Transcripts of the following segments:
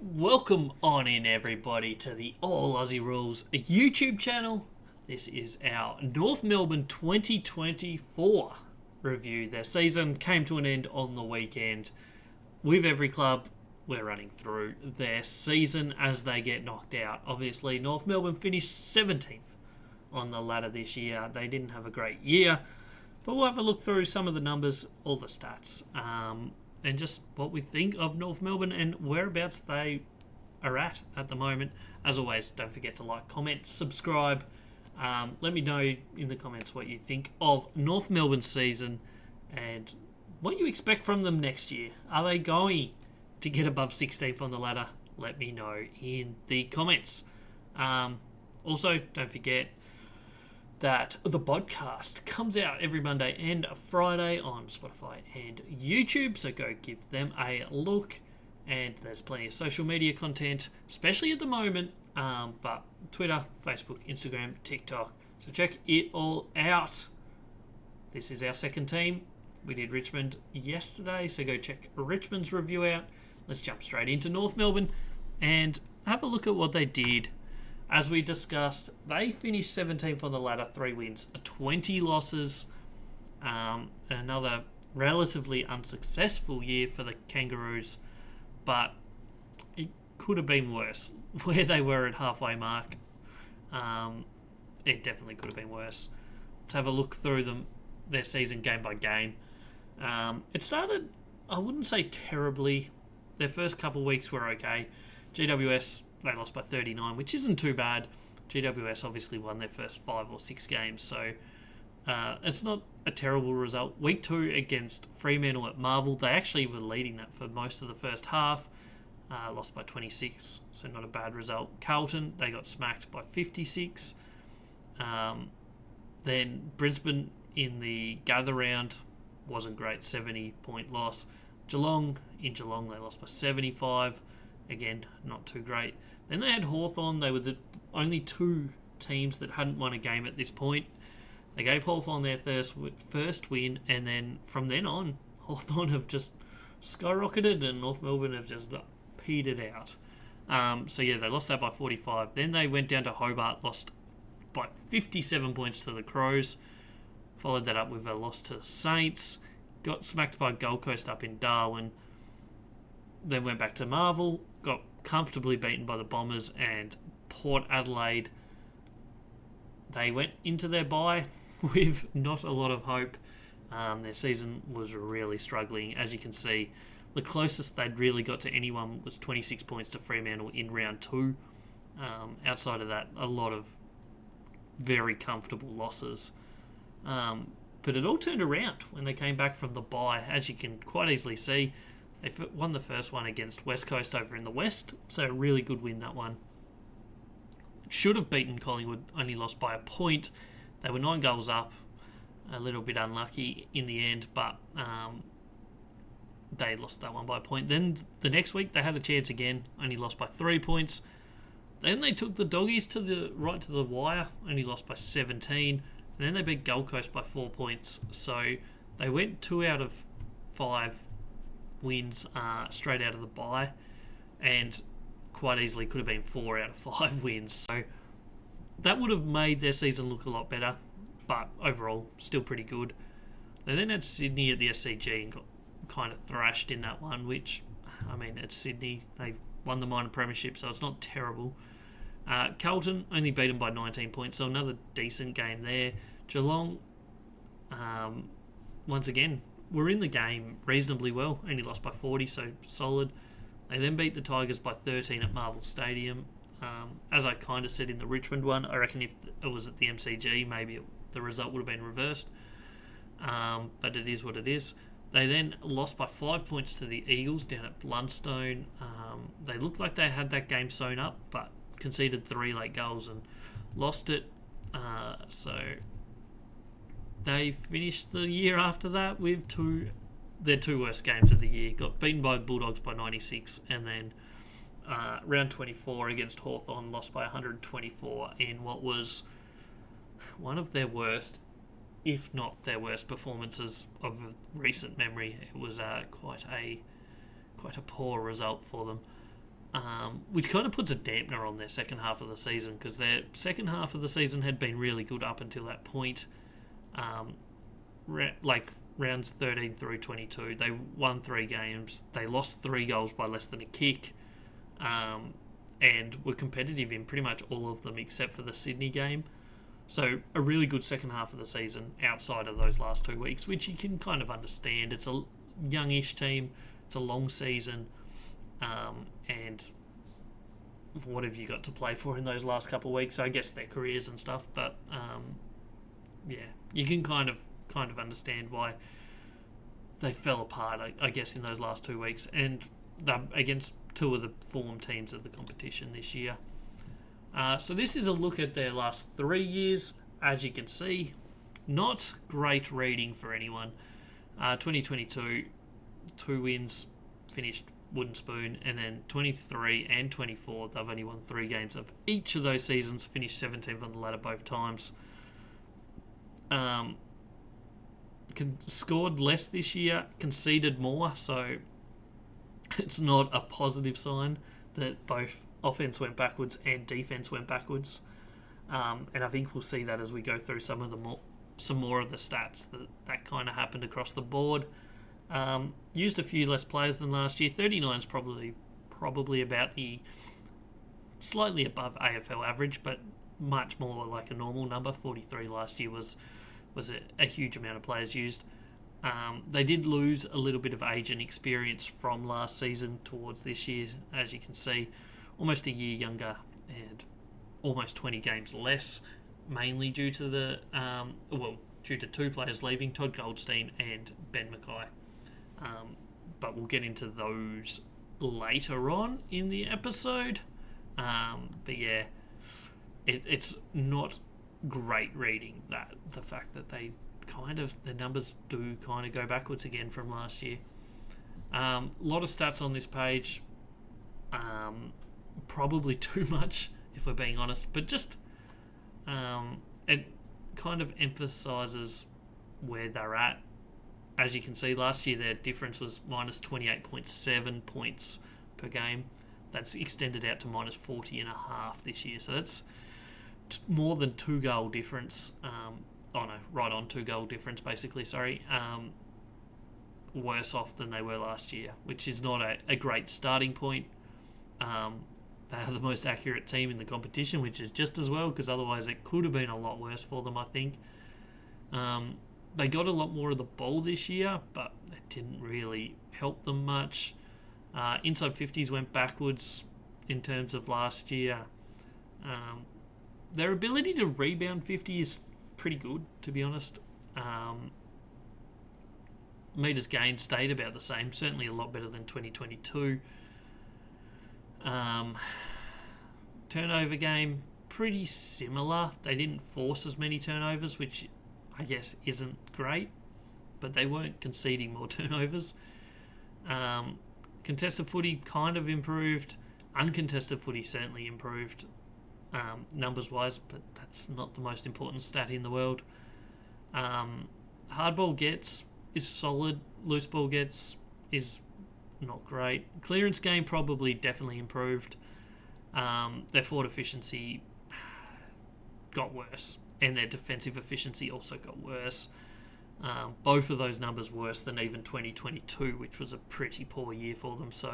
Welcome on in, everybody, to the All Aussie Rules YouTube channel. This is our North Melbourne 2024 review. Their season came to an end on the weekend. With every club, we're running through their season as they get knocked out. Obviously, North Melbourne finished 17th on the ladder this year. They didn't have a great year, but we'll have a look through some of the numbers, all the stats, and just what we think of North Melbourne and whereabouts they are at the moment. As always, don't forget to like, comment, subscribe. Let me know in the comments what you think of North Melbourne's season and what you expect from them next year. Are they going to get above 16th on the ladder? Let me know in the comments. Also, don't forget that the podcast comes out every Monday and Friday on Spotify and YouTube, so go give them a look. And there's plenty of social media content, especially at the moment, but Twitter, Facebook, Instagram, TikTok, so check it all out. This is our second team. We did Richmond yesterday, so go check Richmond's review out. Let's jump straight into North Melbourne and have a look at what they did. As we discussed, they finished 17th on the ladder, 3 wins, 20 losses. Another relatively unsuccessful year for the Kangaroos, but it could have been worse. Where they were at halfway mark, it definitely could have been worse. Let's have a look through their season game by game. It started, I wouldn't say terribly. Their first couple of weeks were okay. GWS, they lost by 39, which isn't too bad. GWS obviously won their first 5 or 6 games, so it's not a terrible result. Week 2 against Fremantle at Marvel, they actually were leading that for most of the first half. Lost by 26, so not a bad result. Carlton, they got smacked by 56. Then Brisbane in the gather round wasn't great, 70-point loss. Geelong, they lost by 75. Again, not too great. Then they had Hawthorn. They were the only 2 teams that hadn't won a game at this point. They gave Hawthorn their first win, and then from then on, Hawthorn have just skyrocketed, and North Melbourne have just petered out. They lost that by 45. Then they went down to Hobart, lost by 57 points to the Crows. Followed that up with a loss to the Saints. Got smacked by Gold Coast up in Darwin. Then went back to Marvel, got comfortably beaten by the Bombers and Port Adelaide. They went into their bye with not a lot of hope. Their season was really struggling. As you can see, the closest they'd really got to anyone was 26 points to Fremantle in round 2. Outside of that, a lot of very comfortable losses. But it all turned around when they came back from the bye. As you can quite easily see, they won the first one against West Coast over in the West, so a really good win, that one. Should have beaten Collingwood, only lost by a point. They were 9 goals up, a little bit unlucky in the end, but they lost that one by a point. Then the next week they had a chance again, only lost by 3 points. Then they took the Doggies to the wire, only lost by 17. And then they beat Gold Coast by 4 points. So they went 2 out of 5 wins straight out of the bye, and quite easily could have been 4 out of 5 wins. So that would have made their season look a lot better, but overall still pretty good. They then had Sydney at the SCG and got kind of thrashed in that one, which, I mean, it's Sydney. They won the minor premiership, so it's not terrible. Carlton only beat them by 19 points, so another decent game there. Geelong, once again, were in the game reasonably well, only lost by 40, so solid. They then beat the Tigers by 13 at Marvel Stadium. As I kind of said in the Richmond one, I reckon if it was at the MCG, maybe the result would have been reversed. But it is what it is. They then lost by 5 points to the Eagles down at Blundstone. They looked like they had that game sewn up, but conceded 3 late goals and lost it. So they finished the year after that with their 2 worst games of the year. Got beaten by Bulldogs by 96, and then round 24 against Hawthorn, lost by 124 in what was one of their worst, if not their worst performances of recent memory. It was quite a poor result for them. which kind of puts a dampener on their second half of the season, because their second half of the season had been really good up until that point. Rounds 13 through 22, they won 3 games. They lost 3 goals by less than a kick, and were competitive in pretty much all of them except for the Sydney game. So a really good second half of the season outside of those last 2 weeks, which you can kind of understand. It's a youngish team. It's a long season. And what have you got to play for in those last couple of weeks? I guess their careers and stuff, but you can kind of understand why they fell apart, I guess, in those last 2 weeks, and they're against 2 of the form teams of the competition this year. So this is a look at their last 3 years. As you can see, not great reading for anyone. 2022, 2 wins, finished wooden spoon, and then 23 and 24, they've only won 3 games of each of those seasons, finished 17th on the ladder both times. Scored less this year, conceded more, so it's not a positive sign that both offense went backwards and defense went backwards. And I think we'll see that as we go through some more of the stats that kind of happened across the board. Used a few less players than last year. 39 is probably about the slightly above AFL average, but much more like a normal number. 43 last year was a huge amount of players used. They did lose a little bit of age and experience from last season towards this year, as you can see. Almost a year younger and almost 20 games less, mainly due to due to 2 players leaving, Todd Goldstein and Ben Mackay. But we'll get into those later on in the episode. But yeah, it's not great reading, that the fact that the numbers do kind of go backwards again from last year. A lot of stats on this page, probably too much if we're being honest, but just it kind of emphasises where they're at. As you can see, last year their difference was minus 28.7 points per game. That's extended out to minus 40.5 this year, so that's more than 2 goal difference. Right on 2 goal difference basically, worse off than they were last year, which is not a great starting point. They are the most accurate team in the competition, which is just as well, because otherwise it could have been a lot worse for them, I think. They got a lot more of the ball this year, but it didn't really help them much. Inside 50s went backwards in terms of last year. Their ability to rebound 50 is pretty good, to be honest. Metres gained stayed about the same, certainly a lot better than 2022. Turnover game, pretty similar. They didn't force as many turnovers, which I guess isn't great, but they weren't conceding more turnovers. Contested footy kind of improved. Uncontested footy certainly improved, numbers-wise, but that's not the most important stat in the world. Hardball gets is solid. Loose ball gets is not great. Clearance game definitely improved. Their forward efficiency got worse, and their defensive efficiency also got worse. Both of those numbers worse than even 2022, which was a pretty poor year for them. So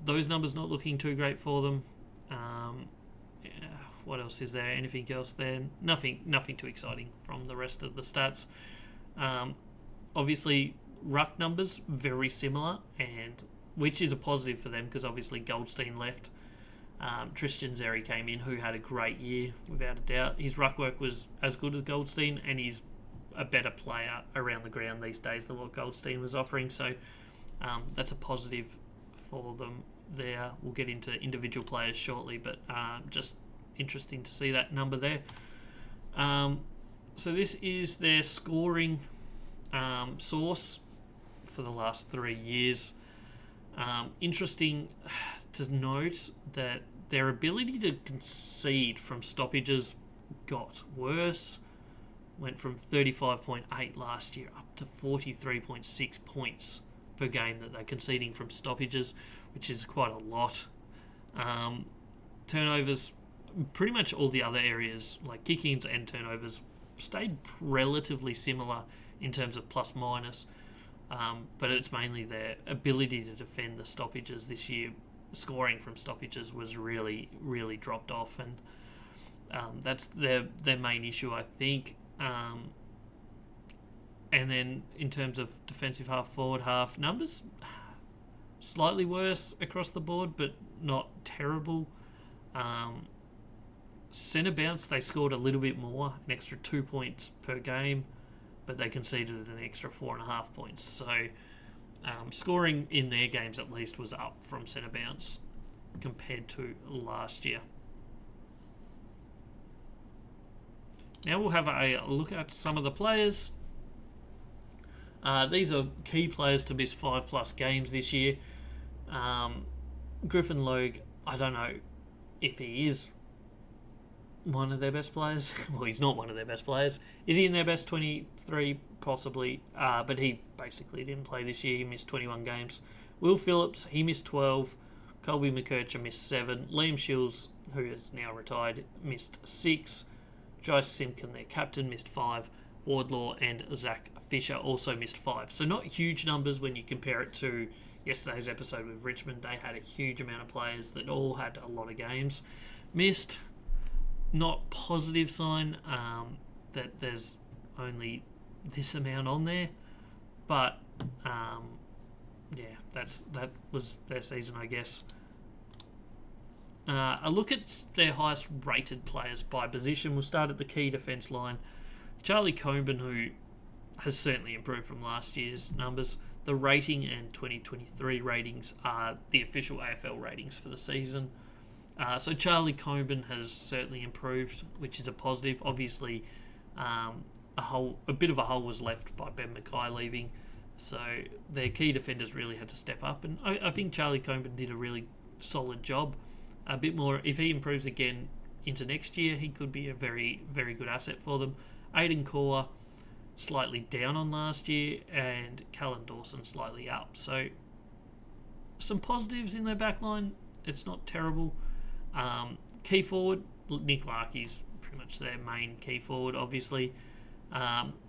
those numbers not looking too great for them. What else is there? Anything else there? Nothing too exciting from the rest of the stats. Obviously, ruck numbers very similar, and which is a positive for them, because obviously Goldstein left. Tristan Xerri came in, who had a great year without a doubt. His ruck work was as good as Goldstein, and he's a better player around the ground these days than what Goldstein was offering. So that's a positive for them there. We'll get into individual players shortly, but just interesting to see that number there. So this is their scoring source for the last 3 years. Interesting to note that their ability to concede from stoppages got worse. Went from 35.8 last year up to 43.6 points per game that they're conceding from stoppages, which is quite a lot. Turnovers, pretty much all the other areas, like kick-ins and turnovers, stayed relatively similar in terms of plus minus, but it's mainly their ability to defend the stoppages this year. Scoring from stoppages was really, really dropped off, and that's their main issue, I think. And then in terms of defensive half, forward half numbers, slightly worse across the board, but not terrible. Centre bounce, they scored a little bit more, an extra 2 points per game, but they conceded an extra 4.5 points. So scoring in their games at least was up from centre bounce compared to last year. Now we'll have a look at some of the players. These are key players to miss 5+ games this year. Griffin Logue, I don't know if he is one of their best players. Well, he's not one of their best players. Is he in their best 23? Possibly. But he basically didn't play this year. He missed 21 games. Will Phillips, he missed 12. Colby McKercher missed 7. Liam Shields, who is now retired, missed 6. Joyce Simpkin, their captain, missed 5. Wardlaw and Zach Fisher also missed 5. So not huge numbers when you compare it to yesterday's episode with Richmond. They had a huge amount of players that all had a lot of games missed. Not positive sign that there's only this amount on there, but that was their season, I guess. A look at their highest rated players by position. We'll start at the key defence line. Charlie Coburn, who has certainly improved from last year's numbers. The rating and 2023 ratings are the official AFL ratings for the season. So Charlie Coburn has certainly improved, which is a positive. Obviously, a bit of a hole was left by Ben Mackay leaving, so their key defenders really had to step up, and I think Charlie Coburn did a really solid job. A bit more, if he improves again into next year, he could be a very, very good asset for them. Aidan Corr slightly down on last year, and Callan Dawson slightly up. So some positives in their backline. It's not terrible. Key forward, Nick Larkey's pretty much their main key forward, obviously.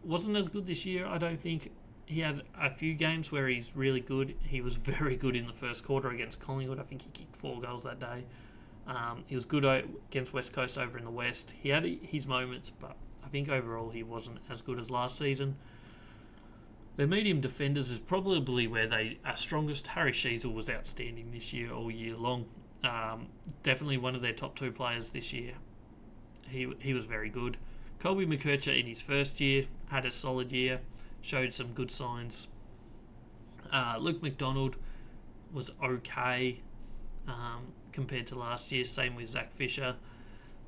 Wasn't as good this year, I don't think. He had a few games where he's really good. He was very good in the first quarter against Collingwood. I think he kicked 4 goals that day. He was good against West Coast over in the West. He had his moments, but I think overall he wasn't as good as last season. Their medium defenders is probably where they are strongest. Harry Sheasel was outstanding this year, all year long. Definitely one of their top 2 players this year. He was very good. Colby McKercher in his first year had a solid year, showed some good signs. Luke McDonald was okay compared to last year, same with Zach Fisher.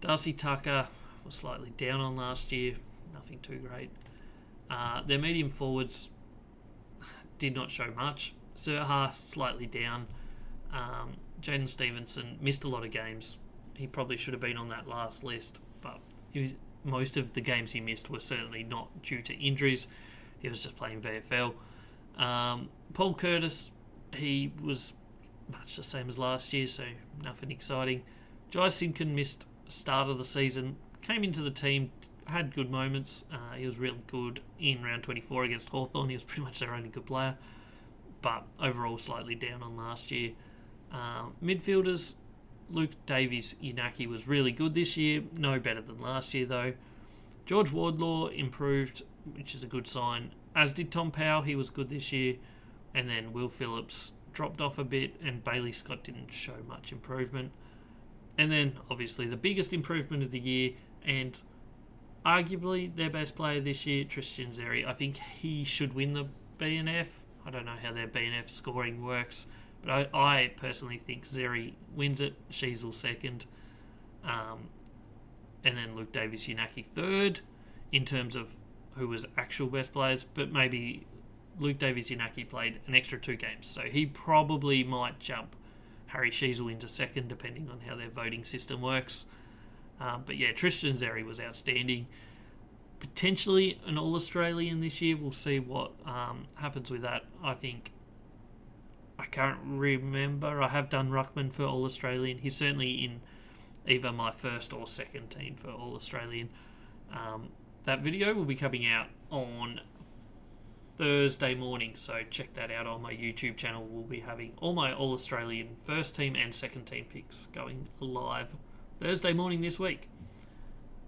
Darcy Tucker was slightly down on last year, nothing too great. Their medium forwards did not show much. Serha slightly down. Jaden Stevenson missed a lot of games. He probably should have been on that last list, but most of the games he missed were certainly not due to injuries. He was just playing VFL. Paul Curtis, he was much the same as last year, so nothing exciting. Jai Simpkin missed start of the season, came into the team, had good moments. He was really good in round 24 against Hawthorn. He was pretty much their only good player, but overall slightly down on last year. Midfielders, Luke Davies-Yanaki was really good this year, no better than last year though. George Wardlaw improved, which is a good sign, as did Tom Powell. He was good this year. And then Will Phillips dropped off a bit, and Bailey Scott didn't show much improvement. And then obviously the biggest improvement of the year, and arguably their best player this year, Tristan Xerri. I think he should win the BNF. I don't know how their BNF scoring works, but I personally think Xerri wins it, Sheasel second, and then Luke Davies-Yanaki third in terms of who was actual best players, but maybe Luke Davies-Yanaki played an extra 2 games, so he probably might jump Harry Sheasel into second, depending on how their voting system works. But yeah, Tristan Xerri was outstanding. Potentially an All-Australian this year. We'll see what happens with that. I think I can't remember. I have done ruckman for All Australian. He's certainly in either my first or second team for All Australian. That video will be coming out on Thursday morning, so check that out on my YouTube channel. We'll be having all my All Australian first team and second team picks going live Thursday morning this week.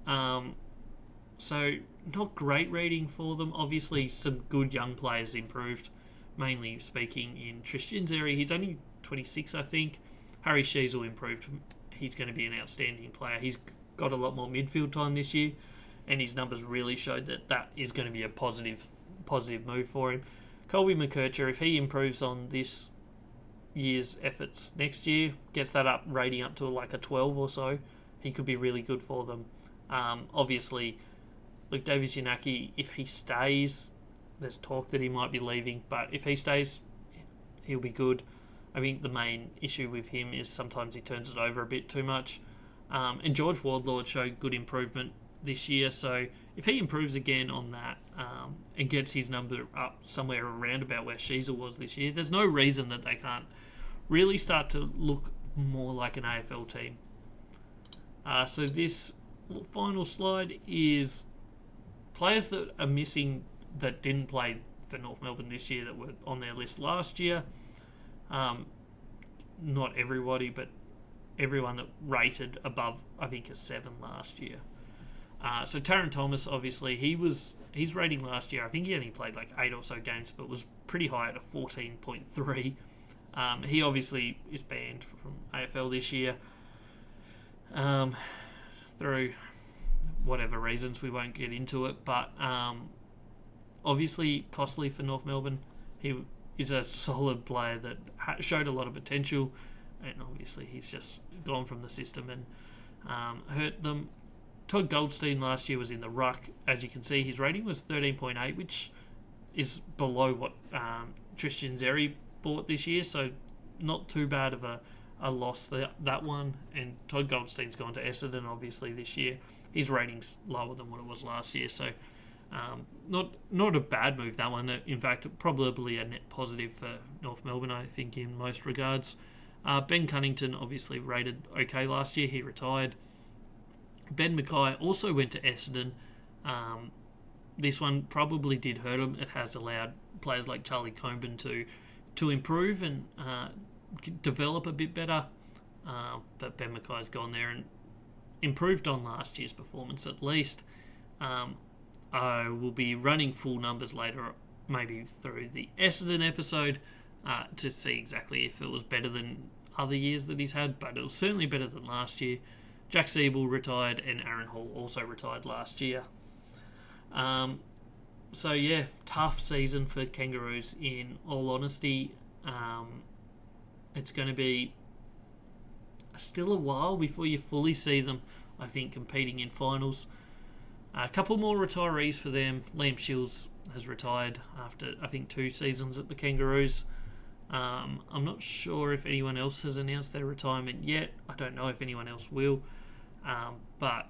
So not great rating for them. Obviously, some good young players improved. Mainly speaking in Tristan Xerri. He's only 26, I think. Harry Sheasel improved. He's going to be an outstanding player. He's got a lot more midfield time this year, and his numbers really showed that is going to be a positive move for him. Colby McKercher, if he improves on this year's efforts next year, gets that rating up to like a 12 or so, he could be really good for them. Obviously, Luke Davies-Yanaki, if he stays, there's talk that he might be leaving, but if he stays, he'll be good. I think the main issue with him is sometimes he turns it over a bit too much. And George Wardlord showed good improvement this year, so if he improves again on that and gets his number up somewhere around about where Sheasel was this year, there's no reason that they can't really start to look more like an AFL team. So this final slide is players that are missing that didn't play for North Melbourne this year that were on their list last year. Not everybody, but everyone that rated above, I think, a 7 last year. So Taron Thomas, obviously, his rating last year, I think he only played like 8 or so games, but was pretty high at a 14.3. He obviously is banned from AFL this year through whatever reasons. We won't get into it, but obviously costly for North Melbourne. He is a solid player that showed a lot of potential, and obviously he's just gone from the system and hurt them. Todd Goldstein last year was in the ruck. As you can see, his rating was 13.8, which is below what Tristan Xerri bought this year, so not too bad of a loss that one. And Todd Goldstein's gone to Essendon obviously this year. His rating's lower than what it was last year, so not a bad move, that one. In fact, probably a net positive for North Melbourne, I think, in most regards. Ben Cunnington obviously rated okay last year. He retired. Ben Mackay also went to Essendon. This one probably did hurt him. It has allowed players like Charlie Comben to improve and develop a bit better. But Ben Mackay's gone there and improved on last year's performance at least. I will be running full numbers later, maybe through the Essendon episode, to see exactly if it was better than other years that he's had, but it was certainly better than last year. Jack Siebel retired and Aaron Hall also retired last year. So yeah, tough season for Kangaroos in all honesty. It's going to be still a while before you fully see them, I think, competing in finals. A couple more retirees for them. Liam Shields has retired after, I think, 2 seasons at the Kangaroos. I'm not sure if anyone else has announced their retirement yet. I don't know if anyone else will. But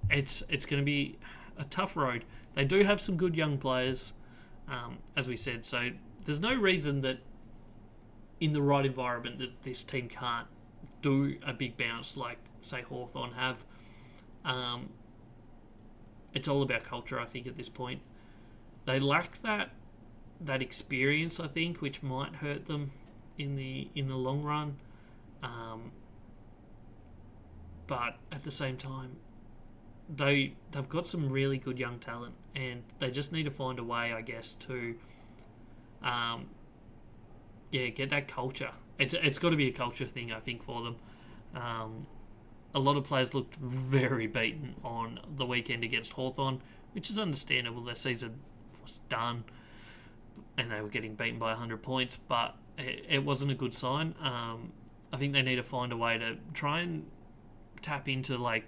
it's going to be a tough road. They do have some good young players, as we said. So there's no reason that in the right environment that this team can't do a big bounce like, say, Hawthorn have. It's all about culture, I think, at this point. They lack that experience, I think, which might hurt them in the long run. But at the same time, they've got some really good young talent, and they just need to find a way, I guess, to get that culture. It's got to be a culture thing, I think, for them. A lot of players looked very beaten on the weekend against Hawthorn, which is understandable. Their season was done, and they were getting beaten by 100 points, but it wasn't a good sign. I think they need to find a way to try and tap into like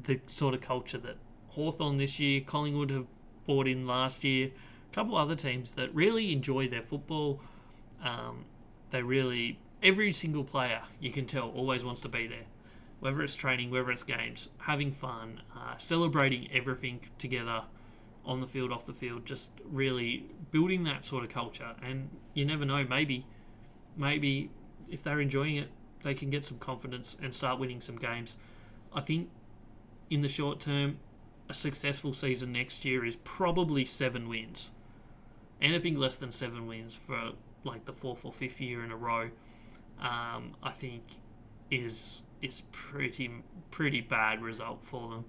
the sort of culture that Hawthorn this year, Collingwood have brought in last year, a couple other teams that really enjoy their football. Every single player, you can tell, always wants to be there. Whether it's training, whether it's games, having fun, celebrating everything together. on the field, off the field, just really building that sort of culture. And you never know, maybe if they're enjoying it, they can get some confidence and start winning some games. I think in the short term, a successful season next year is probably 7 wins. Anything less than 7 wins for like the 4th or 5th year in a row, I think is pretty bad result for them.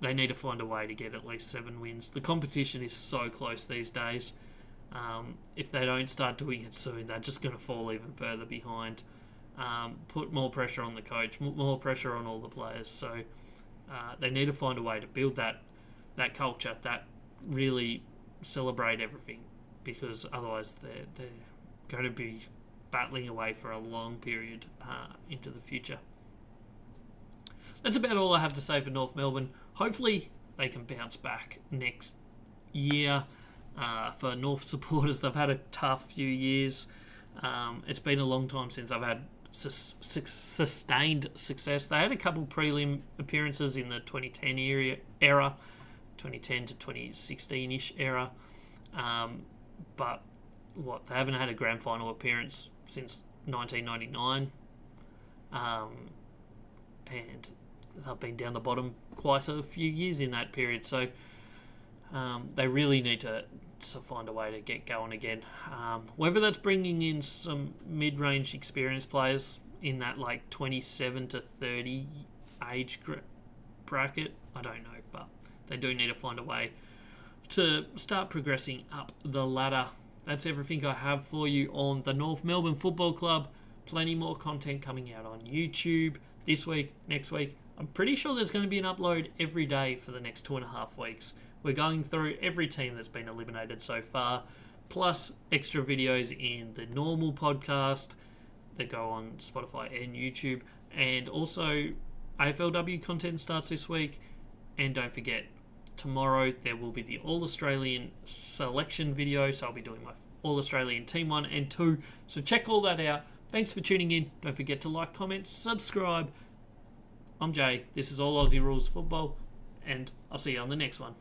They need to find a way to get at least 7 wins. The competition is so close these days. If they don't start doing it soon, they're just going to fall even further behind. Put more pressure on the coach, more pressure on all the players. So they need to find a way to build that culture, that really celebrate everything, because otherwise they're going to be battling away for a long period into the future. That's about all I have to say for North Melbourne. Hopefully they can bounce back next year. For North supporters, they've had a tough few years. It's been a long time since I've had sustained success. They had a couple prelim appearances in the 2010 era, 2010 to 2016-ish era. But they haven't had a grand final appearance since 1999. And they've been down the bottom quite a few years in that period. So they really need to find a way to get going again. Whether that's bringing in some mid-range experienced players in that like 27 to 30 age bracket, I don't know. But they do need to find a way to start progressing up the ladder. That's everything I have for you on the North Melbourne Football Club. Plenty more content coming out on YouTube this week, next week. I'm pretty sure there's going to be an upload every day for the next 2.5 weeks. We're going through every team that's been eliminated so far, plus extra videos in the normal podcast that go on Spotify and YouTube. And also AFLW content starts this week. And don't forget, tomorrow there will be the All-Australian selection video. So I'll be doing my All-Australian Team 1 and 2. So check all that out. Thanks for tuning in. Don't forget to like, comment, subscribe. I'm Jay. This is All Aussie Rules Football. And I'll see you on the next one.